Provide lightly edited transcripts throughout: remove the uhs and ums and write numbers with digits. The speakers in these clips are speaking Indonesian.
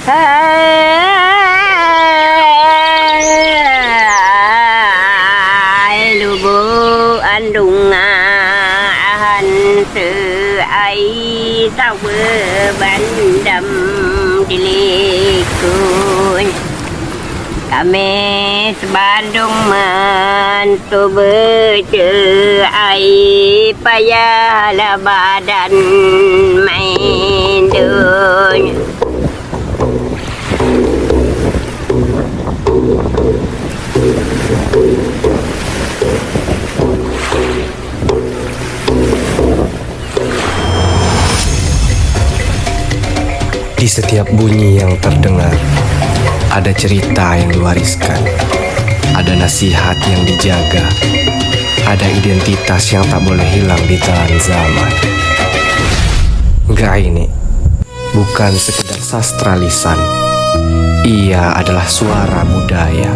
Hai lubu andunga ahan sự ai tao bơ ban đầm dilikun kami sebandung mantu berce ai payah badan main dunia. Di setiap bunyi yang terdengar, ada cerita yang diwariskan, ada nasihat yang dijaga, ada identitas yang tak boleh hilang di telan zaman. Enggak, ini bukan sekedar sastra lisan. Ia adalah suara budaya.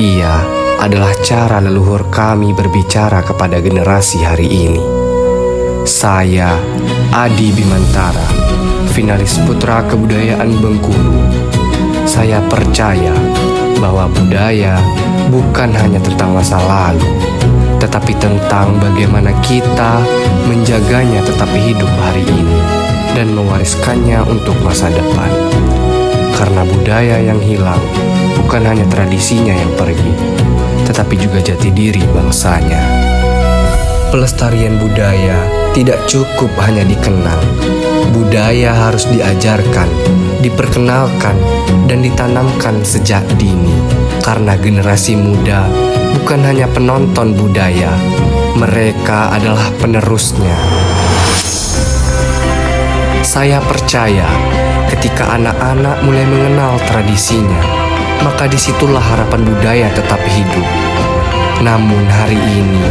Ia adalah cara leluhur kami berbicara kepada generasi hari ini. Saya, Adi Bimantara, finalis Putra Kebudayaan Bengkulu. Saya percaya bahwa budaya bukan hanya tentang masa lalu, tetapi tentang bagaimana kita menjaganya tetapi hidup hari ini dan mewariskannya untuk masa depan. Karena budaya yang hilang bukan hanya tradisinya yang pergi, tetapi juga jati diri bangsanya. Pelestarian budaya tidak cukup hanya dikenal. Budaya harus diajarkan, diperkenalkan, dan ditanamkan sejak dini. Karena generasi muda bukan hanya penonton budaya, mereka adalah penerusnya. Saya percaya ketika anak-anak mulai mengenal tradisinya, maka disitulah harapan budaya tetap hidup. Namun hari ini,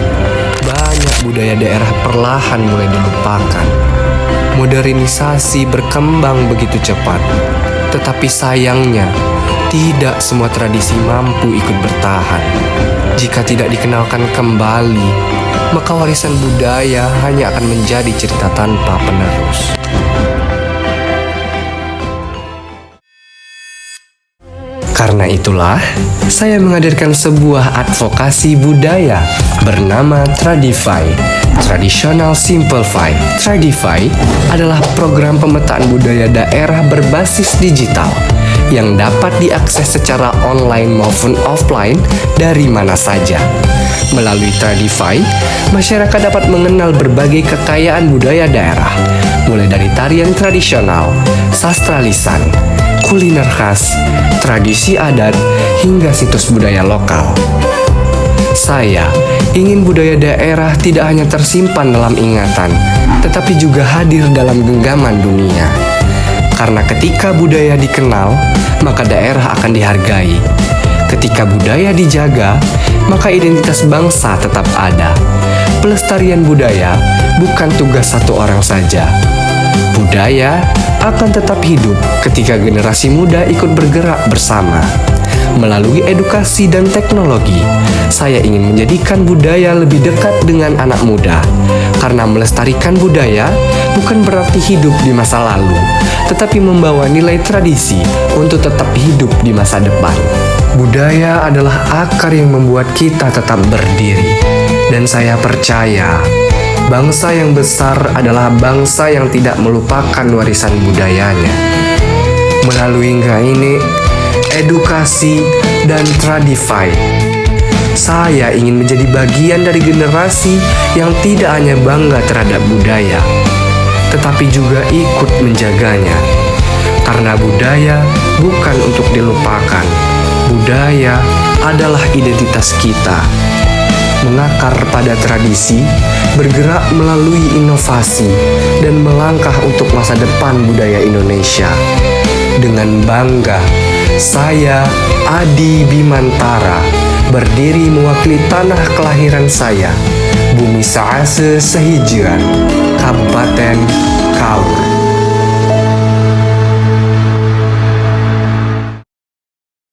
banyak budaya daerah perlahan mulai dilupakan. Modernisasi berkembang begitu cepat, tetapi sayangnya tidak semua tradisi mampu ikut bertahan. Jika tidak dikenalkan kembali, maka warisan budaya hanya akan menjadi cerita tanpa penerus. Karena itulah, saya menghadirkan sebuah advokasi budaya bernama Tradify, Traditional Simplify. Tradify adalah program pemetaan budaya daerah berbasis digital yang dapat diakses secara online maupun offline dari mana saja. Melalui Tradify, masyarakat dapat mengenal berbagai kekayaan budaya daerah, mulai dari tarian tradisional, sastra lisan, kuliner khas, tradisi adat, hingga situs budaya lokal. Saya ingin budaya daerah tidak hanya tersimpan dalam ingatan, tetapi juga hadir dalam genggaman dunia. Karena ketika budaya dikenal, maka daerah akan dihargai. Ketika budaya dijaga, maka identitas bangsa tetap ada. Pelestarian budaya bukan tugas satu orang saja. Budaya akan tetap hidup ketika generasi muda ikut bergerak bersama. Melalui edukasi dan teknologi, saya ingin menjadikan budaya lebih dekat dengan anak muda. Karena melestarikan budaya bukan berarti hidup di masa lalu, tetapi membawa nilai tradisi untuk tetap hidup di masa depan. Budaya adalah akar yang membuat kita tetap berdiri. Dan saya percaya bangsa yang besar adalah bangsa yang tidak melupakan warisan budayanya. Melalui ini, edukasi, dan Tradify, saya ingin menjadi bagian dari generasi yang tidak hanya bangga terhadap budaya, tetapi juga ikut menjaganya. Karena budaya bukan untuk dilupakan. Budaya adalah identitas kita. Mengakar pada tradisi, bergerak melalui inovasi, dan melangkah untuk masa depan budaya Indonesia. Dengan bangga, saya, Adi Bimantara, berdiri mewakili tanah kelahiran saya, Bumi Saase Sehijiran, Kabupaten Kaur.